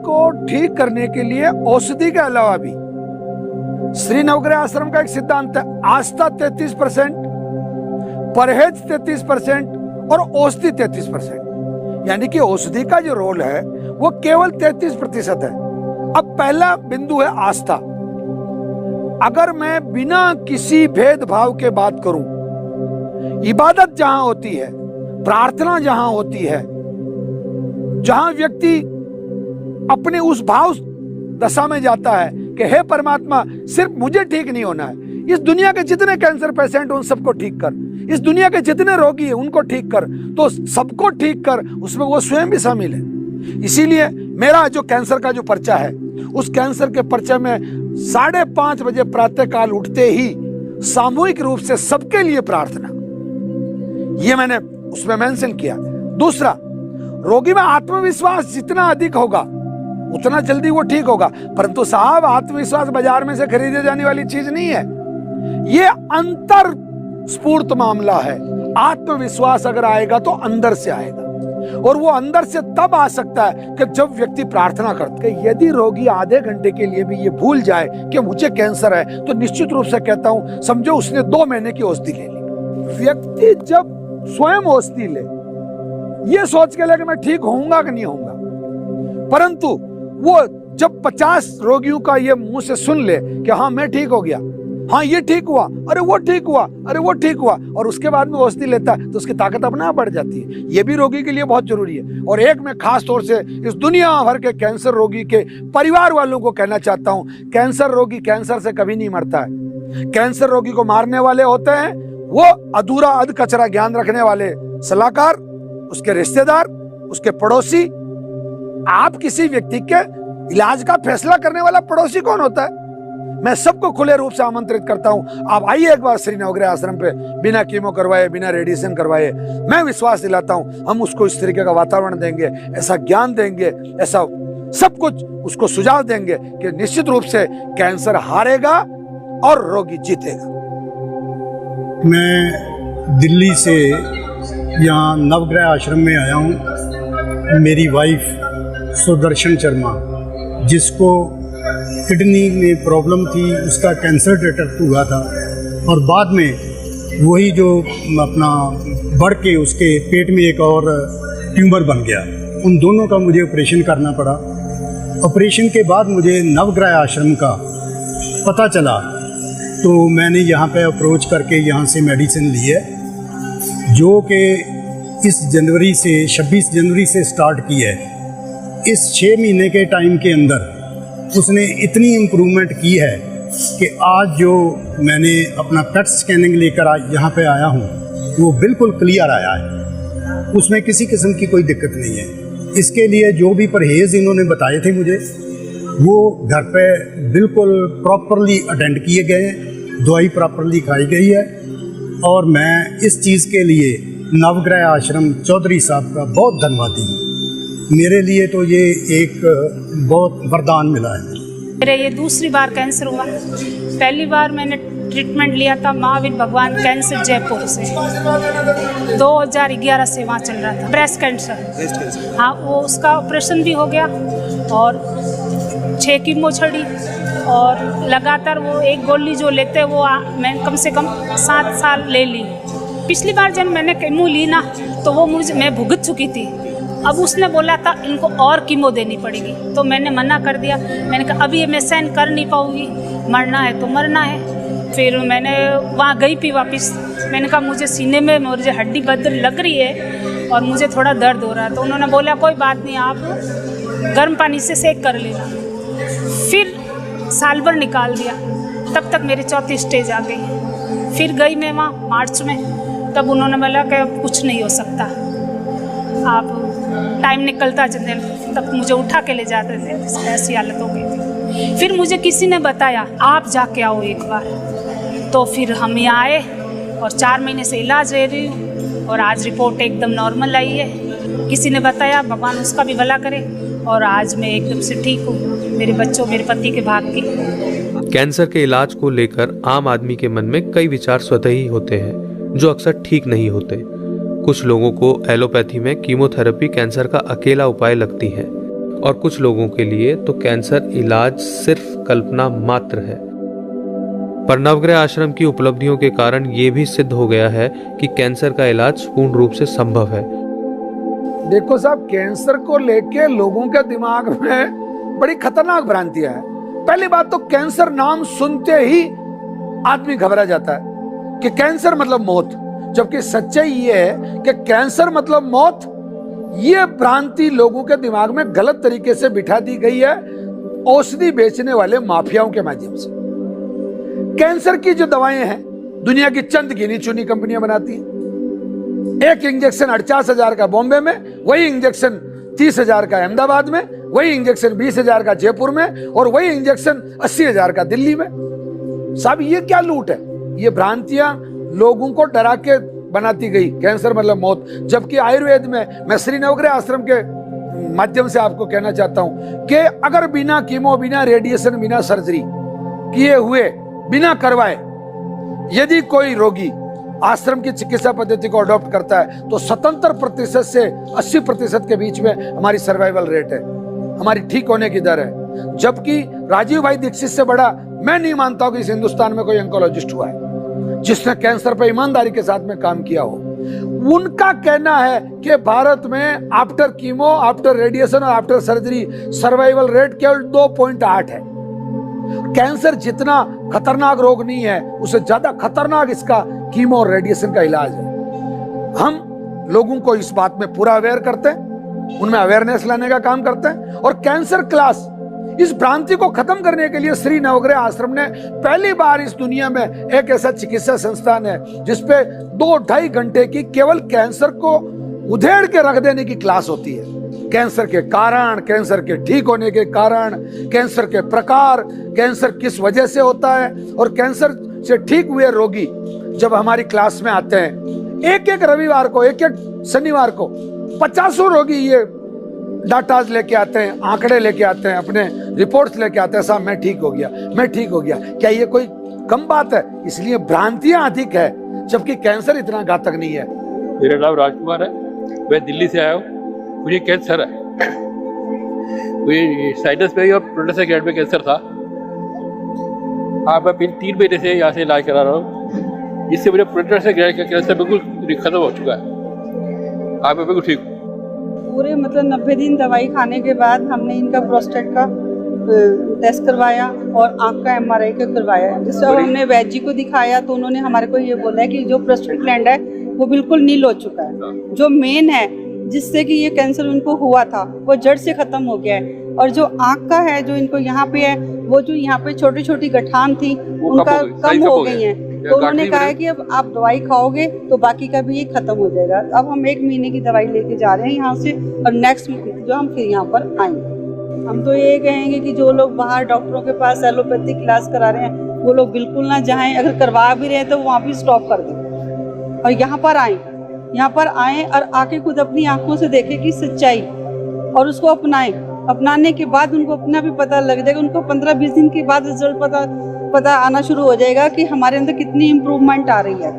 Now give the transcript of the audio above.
को ठीक करने के लिए औषधि के अलावा भी श्री नवग्रह आश्रम का एक सिद्धांत है, आस्था 33%, परहेज 33% और औषधि 33%। यानी कि औषधि का जो रोल है वो केवल 33% है। अब पहला बिंदु है आस्था। अगर मैं बिना किसी भेदभाव के बात करूं, इबादत जहां होती है, प्रार्थना जहां होती है, जहां व्यक्ति अपने उस भाव दशा में जाता है कि हे परमात्मा, सिर्फ मुझे ठीक नहीं होना है, इस दुनिया के जितने कैंसर पेशेंट उन सबको ठीक कर, इस दुनिया के जितने रोगी हैं उनको ठीक कर, तो सबको ठीक कर, उसमें वो स्वयं भी शामिल है। इसीलिए मेरा जो कैंसर का जो पर्चा है, उस कैंसर के पर्चे में 5:30 बजे प्रातः काल उठते ही सामूहिक रूप से सबके लिए प्रार्थना, ये मैंने उसमें मेंशन किया। दूसरा, रोगी में आत्मविश्वास जितना अधिक होगा उतना जल्दी वो ठीक होगा। परंतु साहब, आत्मविश्वास बाजार में से खरीदे जाने वाली चीज नहीं है, ये अंतर स्फूर्त मामला है। आत्मविश्वास अगर आएगा तो अंदर से आएगा, और वो अंदर से तब आ सकता है कि जब व्यक्ति प्रार्थना करता है। यदि रोगी आधे घंटे के लिए भी ये भूल जाए कि मुझे कैंसर है, तो निश्चित रूप से कहता हूं, समझो उसने 2 महीने की औषधि ले ली। व्यक्ति जब स्वयं औषधि ले, ये सोच के ले कि मैं ठीक होऊंगा कि नहीं होऊंगा, परंतु वो जब 50 रोगियों का ये मुंह से सुन ले कि हाँ मैं ठीक हो गया, हाँ ये ठीक हुआ, अरे वो ठीक हुआ, अरे वो ठीक हुआ, और उसके बाद में औषधि लेता है, तो उसकी ताकत अपने आप बढ़ जाती है। ये भी रोगी के लिए बहुत जरूरी है। और एक मैं खास तौर से इस दुनिया भर के कैंसर रोगी के परिवार वालों को कहना चाहता हूं, कैंसर रोगी कैंसर से कभी नहीं मरता है। कैंसर रोगी को मारने वाले होते हैं वो अधूरा अध कचरा ज्ञान रखने वाले सलाहकार, उसके रिश्तेदार, उसके पड़ोसी। आप किसी व्यक्ति के इलाज का फैसला करने वाला पड़ोसी कौन होता है? मैं सबको खुले रूप से आमंत्रित करता हूं, आप आइए एक बार श्री नवग्रह आश्रम पे, बिना कीमो करवाए, बिना रेडिएशन करवाए। मैं विश्वास दिलाता हूं, हम उसको इस तरीके का वातावरण देंगे, ऐसा ज्ञान देंगे, ऐसा सब कुछ उसको सुझाव देंगे कि निश्चित रूप से कैंसर हारेगा और रोगी जीतेगा। मैं दिल्ली से यहाँ नवग्रह आश्रम में आया हूँ। मेरी वाइफ सुदर्शन शर्मा, जिसको किडनी में प्रॉब्लम थी, उसका कैंसर डिटेक्ट हुआ था, और बाद में वही जो अपना बढ़ के उसके पेट में एक और ट्यूमर बन गया। उन दोनों का मुझे ऑपरेशन करना पड़ा। ऑपरेशन के बाद मुझे नवग्रह आश्रम का पता चला, तो मैंने यहाँ पे अप्रोच करके यहाँ से मेडिसिन ली है, जो कि इस जनवरी से 26 जनवरी से स्टार्ट की है। इस 6 महीने के टाइम के अंदर उसने इतनी इम्प्रूवमेंट की है कि आज जो मैंने अपना पेट स्कैनिंग लेकर यहाँ पे आया हूँ, वो बिल्कुल क्लियर आया है, उसमें किसी किस्म की कोई दिक्कत नहीं है। इसके लिए जो भी परहेज़ इन्होंने बताए थे मुझे, वो घर पे बिल्कुल प्रॉपरली अटेंड किए गए हैं, दवाई प्रॉपरली खाई गई है। और मैं इस चीज़ के लिए नवग्रह आश्रम चौधरी साहब का बहुत धन्यवादी हूँ। मेरे लिए तो ये एक बहुत वरदान मिला है। मेरे ये दूसरी बार कैंसर हुआ। पहली बार मैंने ट्रीटमेंट लिया था महावीर भगवान कैंसर जयपुर से, 2011 से वहाँ चल रहा था। ब्रेस्ट कैंसर, हाँ, वो उसका ऑपरेशन भी हो गया और 6 कीमो छड़ी, और लगातार वो एक गोली जो लेते वो मैं कम से कम 7 साल ले ली। पिछली बार जब मैंने कीमो ली ना, तो वो मैं भुगत चुकी थी। अब उसने बोला था इनको और कीमो देनी पड़ेगी, तो मैंने मना कर दिया। मैंने कहा अभी ये मैं सहन कर नहीं पाऊँगी, मरना है तो मरना है। फिर मैंने वहाँ गई भी वापस। मैंने कहा मुझे सीने में मुझे हड्डी बदर लग रही है और मुझे थोड़ा दर्द हो रहा है। तो उन्होंने बोला कोई बात नहीं, आप गर्म पानी से सेक कर लेना। फिर साल भर निकाल दिया, तब तक मेरी 4थी स्टेज आ गई। फिर गई मैं वहाँ मार्च में, तब उन्होंने बोला कि अब कुछ नहीं हो सकता, आप टाइम निकलता चलते, तब मुझे उठा के ले जाते थे, ऐसी हालत हो गई थी। फिर मुझे किसी ने बताया आप जाके आओ एक बार, तो फिर हम यहाँ आए और 4 महीने से इलाज ले रही हूँ, और आज रिपोर्ट एकदम नॉर्मल आई है। किसी ने बताया, भगवान उसका भी भला करे, और आज मैं एकदम से ठीक हूँ, मेरे बच्चों मेरे पति के भाग की। कैंसर के इलाज को लेकर आम आदमी के मन में कई विचार स्वतः ही होते हैं जो अक्सर ठीक नहीं होते। कुछ लोगों को एलोपैथी में कीमोथेरेपी कैंसर का अकेला उपाय लगती है, और कुछ लोगों के लिए तो कैंसर इलाज सिर्फ कल्पना मात्र है। पर नवग्रह आश्रम की उपलब्धियों के कारण ये भी सिद्ध हो गया है कि कैंसर का इलाज पूर्ण रूप से संभव है। देखो साहब, कैंसर को लेके लोगों के दिमाग में बड़ी खतरनाक भ्रांतियां है। पहली बात तो कैंसर नाम सुनते ही आदमी घबरा जाता है कि कैंसर मतलब मौत, जबकि सच्चाई ये है कि कैंसर मतलब मौत। ये भ्रांति लोगों के दिमाग में गलत तरीके से बिठा दी गई है औषधि बेचने वाले माफियाओं के माध्यम से। कैंसर की जो दवाएं हैं दुनिया की चंद गिनी चुनी कंपनियां बनाती हैं। एक इंजेक्शन 48,000 का बॉम्बे में, वही इंजेक्शन 30,000 का अहमदाबाद में, वही इंजेक्शन 20,000 का जयपुर में, और वही इंजेक्शन 80,000 का दिल्ली में। साहब ये क्या लूट है? ये भ्रांतियां लोगों को डरा के बनाती गई, कैंसर मतलब मौत। जबकि आयुर्वेद में, मैं श्री नवग्रह आश्रम के माध्यम से आपको कहना चाहता हूं कि अगर बिना कीमो, बिना रेडिएशन, बिना सर्जरी किए हुए, बिना करवाए यदि कोई रोगी आश्रम की चिकित्सा पद्धति को अडॉप्ट करता है तो 77% से 80% के बीच में हमारी सर्वाइवल रेट है, हमारी ठीक होने की दर है। जबकि राजीव भाई दीक्षित से बड़ा मैं नहीं मानता हूं कि इस हिंदुस्तान में कोई ऑन्कोलॉजिस्ट हुआ है जिसने कैंसर पर ईमानदारी के साथ में काम किया हो। उनका कहना है कि भारत में आफ्टर कीमो, आफ्टर रेडिएशन और आफ्टर सर्जरी सर्वाइवल रेट केवल 2.8 है। कैंसर जितना खतरनाक रोग नहीं है, उससे ज्यादा खतरनाक इसका कीमो और रेडिएशन का इलाज है। हम लोगों को इस बात में पूरा अवेयर करते हैं, उनमें अवेयरनेस लाने का काम करते हैं। और कैंसर क्लास, इस भ्रांति को खत्म करने के लिए श्री नवग्रह आश्रम ने पहली बार इस दुनिया में एक ऐसा चिकित्सा संस्थान है जिसपे 2-2.5 घंटे की केवल कैंसर को उधेड़ के रख देने की क्लास होती है। कैंसर के कारण, कैंसर के ठीक होने के कारण, कैंसर के प्रकार, कैंसर किस वजह से होता है, और कैंसर से ठीक हुए रोगी जब हमारी क्लास में आते हैं, एक रविवार को, एक शनिवार को 50 रोगी ये डाटाज लेके आते हैं, आंकड़े लेके आते हैं, अपने रिपोर्ट्स लेके आते हैं, साहब मैं ठीक हो गया, मैं ठीक हो गया। क्या ये कोई कम बात है? इसलिए भ्रांतियां अधिक है, जबकि कैंसर इतना घातक नहीं है। मेरा नाम राजकुमार है, मैं दिल्ली से आया हूँ। मुझे कैंसर है, मुझे साइनस में और प्रोटेस्टर ग्लैंड में कैंसर था। मैं 3 महीने से यहाँ से इलाज करा रहा हूँ, जिससे मुझे प्रोटेस्टर ग्लैंड का कैंसर बिल्कुल खत्म हो चुका है। मैं बिल्कुल ठीक हूँ। पूरे मतलब 90 दिन दवाई खाने के बाद हमने इनका प्रोस्टेट का टेस्ट करवाया और आँख का MRI का करवाया, जिससे हमने वैद्य जी को दिखाया तो उन्होंने हमारे को ये बोला है कि जो प्रोस्टेट ग्लैंड है वो बिल्कुल नील हो चुका है। जो मेन है जिससे कि ये कैंसर उनको हुआ था वो जड़ से खत्म हो गया है। और जो आँख का है, जो इनको यहाँ पे है, वो जो यहाँ पे छोटी छोटी गठान थी उनका कम हो गई है। तो उन्होंने कहा है कि अब आप दवाई खाओगे तो बाकी का भी ये खत्म हो जाएगा। अब हम 1 महीने की दवाई लेके जा रहे हैं यहाँ से, और नेक्स्ट जो हम फिर यहाँ पर आएंगे। हम तो ये कहेंगे कि जो लोग बाहर डॉक्टरों के पास एलोपैथिक इलाज करा रहे हैं वो लोग बिल्कुल ना जाएं। अगर करवा भी रहे हैं तो वहाँ भी स्टॉप कर दें और यहाँ पर आएँ और आके खुद अपनी आंखों से देखें कि सच्चाई, और उसको अपनाएं। अपनाने के बाद उनको अपना भी पता लग जाएगा। उनको 15-20 दिन के बाद रिजल्ट पता आना शुरू हो जाएगा कि हमारे अंदर कितनी इम्प्रूवमेंट आ रही है।